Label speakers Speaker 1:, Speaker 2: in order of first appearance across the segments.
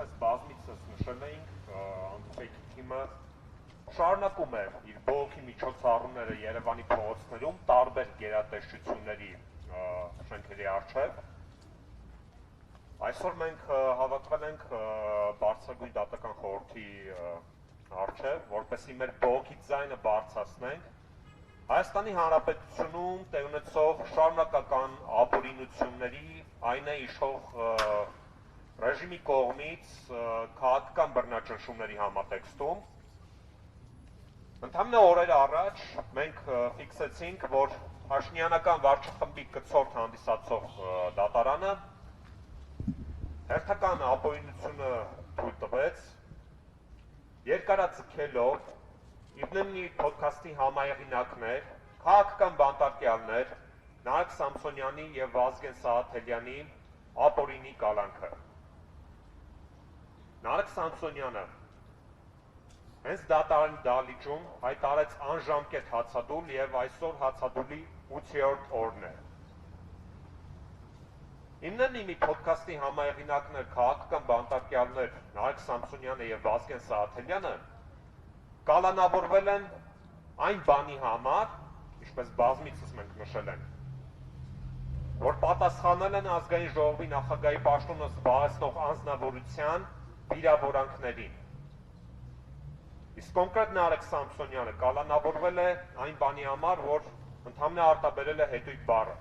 Speaker 1: ինչպես բազմիցս նշել էինք, Անտիֆեյքի թիմը շարունակում է իր բողոքի միջոցառումները Երևանի փողոցներում տարբեր գերատեսչությունների շենքերի առջև։ Այսօր մենք հավաքվել ենք Բարձրագույն դատական խորհրդի առջև, որպեսզի մեր բողոքի ձայնը բարձրացնենք Հայաստանի Հանրապետությունում տեղի ունեցող շարունակական ապօրինությունների, այն է իշխող ռեժիմի կողմից քաղաքական բռնաճնշումների համատեքստում։ Ընդամենը օրեր առաջ մենք ֆիքսեցինք, որ Փաշինյանական վարչախմբի կցորդ հանդիսացող դատարանը հերթական ապօրինությունը թույլ տվեց, երկարաձգելով Իբնեմնի փոդքասթի համահեղինակներ, քաղաքական բանտարկյալներ Նարեկ Սամսոնյանի և Վազգեն Սահաթելյանի ապօրինի կալանքը։ Նարեկ Սամսոնյանը հենց դատարանի դահլիճում հայտարարեց անժամկետ հացադուլ և այսօր հացադուլի 8-րդ օրն է։ Իբնեմնի փոդքասթի համահեղինակներ, քաղաքական բանտարկյալներ Նարեկ Սամսոնյանը և Վազգեն Սահաթելյանը կալանավորվել են այն բանի համար, ինչպես բազմիցս մենք նշել ենք, որ պատասխանել են ազգային ժողովի նախագահի պաշտոնը զբաղեցնող անձնավորության վիրավորանքներին։ Իսկ կոնկրետ Նարեկ Սամսոնյանը կալանավորվել է այն բանի համար, որ ընդամենը արտաբերել է հետույք բառը։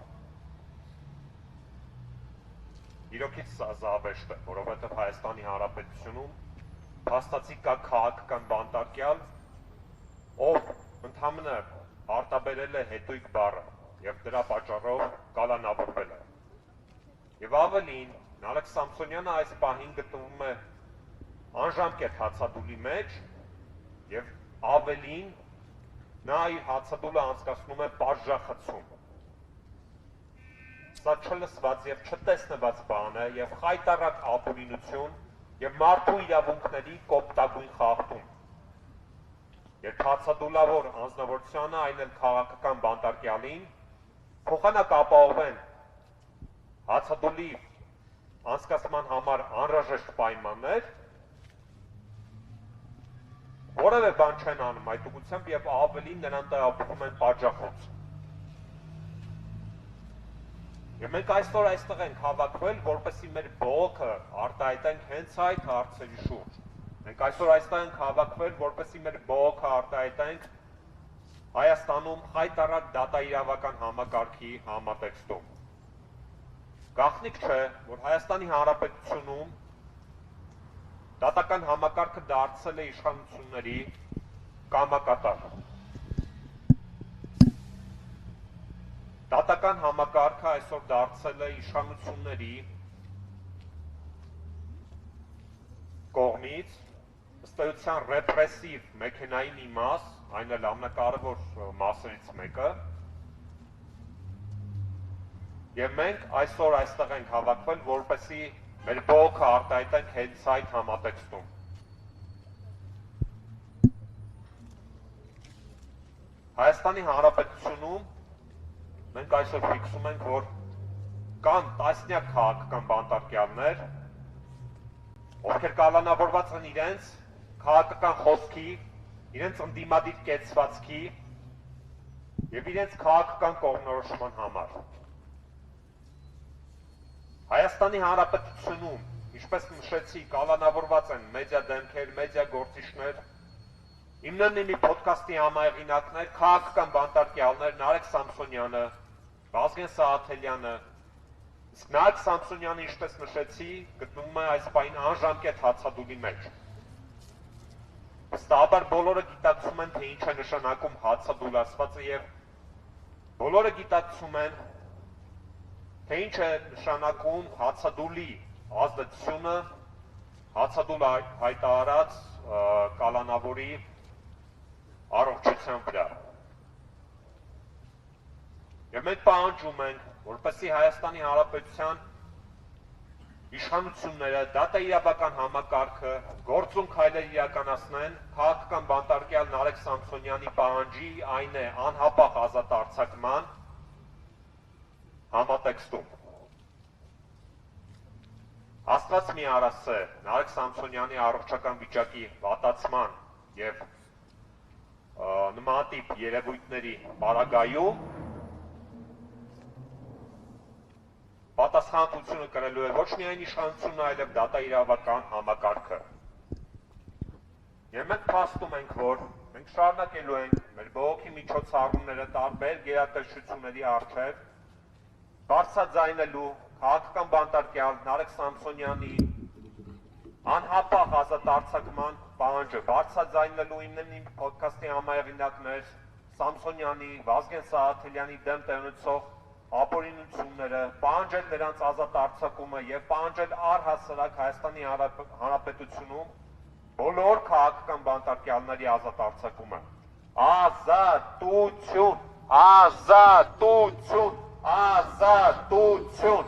Speaker 1: Իրոքից սա զավեշտ է, որովհետև Հայաստանի Հանրապետությունում փաստացի կա քաղաքական բանտարկյալ, ով ընդամենը արտաբերել է հետույք բառը և դրա պատճառով կալանավորվել է։ Եվ ավելին, Նարեկ Սամսոնյանը այս պահին գտնվում է անժամկետ հացադուլի մեջ և ավելին, նա իր հացադուլը անցկացնում է պատժախցում։ Սա չլսված և չտեսնված բան է և խայտառակ ապօրինություն և մարդու իրավունքների կոպտագույն խախտում։ Երբ հացադուլավոր անձնավորությանը, այն էլ քաղաքական բանտարկյալին, փոխանակ ապահովեն հացադուլի անցկացման համար անհրաժեշտ պայմաններ, որևէ բան չեն անում այդ ուղղությամբ և ավելին նրան տեղափոխում են պատժախոց։ Եվ մենք այսօր այստեղ ենք հավաքվել, որպեսզի մեր բողոքը արտահայտենք հենց այդ հարցերի շուրջ։ Մենք այսօր այստեղ ենք հավաքվել, որպեսզի մեր բողոքը արտահայտենք Հայաստանում խայտառակ դատաիրավական համակարգի համատեքստում։ Գաղտնիք չէ, որ Հայաստանի Հանրապետությունում դատական համակարգը դարձել է իշխանությունների կամակատար։ Դատական համակարգը այսօր դարձել է իշխանությունների կողմից ըստ էության ռեպրեսիվ մեքենայի մի մաս, այն էլ ամենակարևոր մասերից մեկը, և մենք այսօր այստեղ ենք հավաքվել, որպեսզի մեր բողոքը արտահայտենք հենց այդ համատեքստում։ Հայաստանի Հանրապետությունում մենք այսօր ֆիքսում ենք, որ կան տասնյակ քաղաքական բանտարկյալներ, ովքեր կալանավորված են իրենց քաղաքական խոսքի, իրենց ընդդիմադիր կեցվածքի և իրենց քաղաքական կողմնորոշման համար։ Հայաստանի Հանրապետությունում, ինչպես նշեցի, կալանավորված են մեդիա դեմքեր, մեդիա գործիչներ, Իբնեմնի փոդքասթի համահեղինակներ, քաղաքական բանտարկյալներ Նարեկ Սամսոնյանը, Վազգեն Սահաթելյանը, իսկ Նարեկ Սամսոնյանը, ինչպես նշեցի, գտնվում է այս պահին անժամկետ հացադուլի մեջ։ Վստահաբար բոլորը գիտակցում են, թե ինչ է նշանակում հացադուլ ասվածը և բոլորը գիտակցում են, թե ինչ է նշանակում հացադուլի ազդեցությունը հացադուլ հայտարարած կալանավորի առողջության վրա։ Եվ մենք պահանջում ենք, որպեսզի Հայաստանի Հանրապետության իշխանությունները, դատաիրավական համակարգը գործուն քայլեր իրականացնեն քաղաքական բանտարկյալ Նարեկ Սամսոնյանի պահանջի, այն է անհապաղ ազատ արձակման համատեքստում։ Աստված մի արասը Նարեկ Սամսոնյանի առողջական վիճակի վատացման եւ նմանատիպ երևույթների պարագայում պատասխանատվությունը կրելու է ոչ միայն իշխանությունը, այլև դատաիրավական համակարգը։ Եվ մենք փաստում ենք, որ մենք շարունակելու ենք մեր բողոքի միջոցառումները տարբեր գերատեսչությունների առջև բարձրաձայնելու քաղաքական բանտարկյալ Նարեկ Սամսոնյանի անհապաղ ազատ արձակման պահանջը, բարձրաձայնելու իմ ոդքասթի համահեղինակներ Սամսոնյանի, Վազգեն Սահաթելյանի դեմ տեղնուցող ապօրինությունները, պահանջել նրանց ազատ արձակումը եւ պահանջել առհասարակ Հայաստանի Հանրապետությունում բոլոր քաղաքական բանտարկյալների ազատ արձակումը։ Ազատություն, ազատություն, ազատություն։